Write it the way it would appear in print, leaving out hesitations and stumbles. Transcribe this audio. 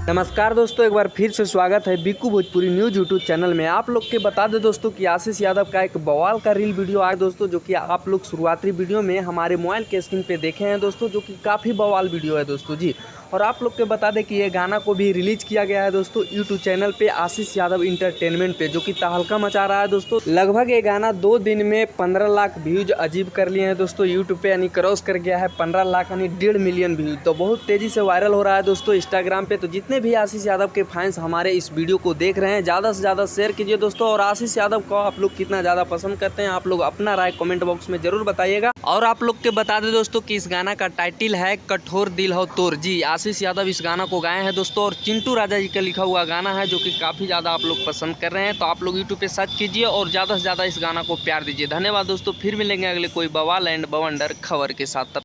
नमस्कार दोस्तों, एक बार फिर से स्वागत है Bikku Bhojpuri news YouTube channel में। आप लोग के बता दें दोस्तों कि आशीष यादव का एक बवाल का रील वीडियो आया दोस्तों, जो कि आप लोग शुरुआती वीडियो में हमारे मोबाइल के स्क्रीन पे देखे हैं दोस्तों, जो कि काफ़ी बवाल वीडियो है दोस्तों जी। और आप लोग के बता दें कि ये गाना को भी रिलीज किया गया है दोस्तों यूट्यूब चैनल पे आशीष यादव इंटरटेनमेंट पे, जो कि तहलका मचा रहा है दोस्तों। लगभग ये गाना 2 दिन में 15 लाख व्यूज अजीब कर लिए हैं दोस्तों यूट्यूब पे, यानी क्रॉस कर गया है 15 लाख यानी 1.5 मिलियन व्यूज। तो बहुत तेज़ी से वायरल हो रहा है दोस्तों इंस्टाग्राम पे। तो जितने भी आशीष यादव के फैंस हमारे इस वीडियो को देख रहे हैं, ज़्यादा से ज़्यादा शेयर कीजिए दोस्तों। और आशीष यादव को आप लोग कितना ज़्यादा पसंद करते हैं, आप लोग अपना राय कमेंट बॉक्स में जरूर बताइएगा। और आप लोग के बता दें दोस्तों कि इस गाना का टाइटल है कठोर दिल हो तोर जी। आशीष यादव इस गाना को गाए हैं दोस्तों, और चिंटू राजा जी का लिखा हुआ गाना है, जो कि काफ़ी ज़्यादा आप लोग पसंद कर रहे हैं। तो आप लोग यूट्यूब पे सर्च कीजिए और ज़्यादा से ज़्यादा इस गाना को प्यार दीजिए। धन्यवाद दोस्तों, फिर मिलेंगे अगले कोई बवाल एंड बवंडर खबर के साथ।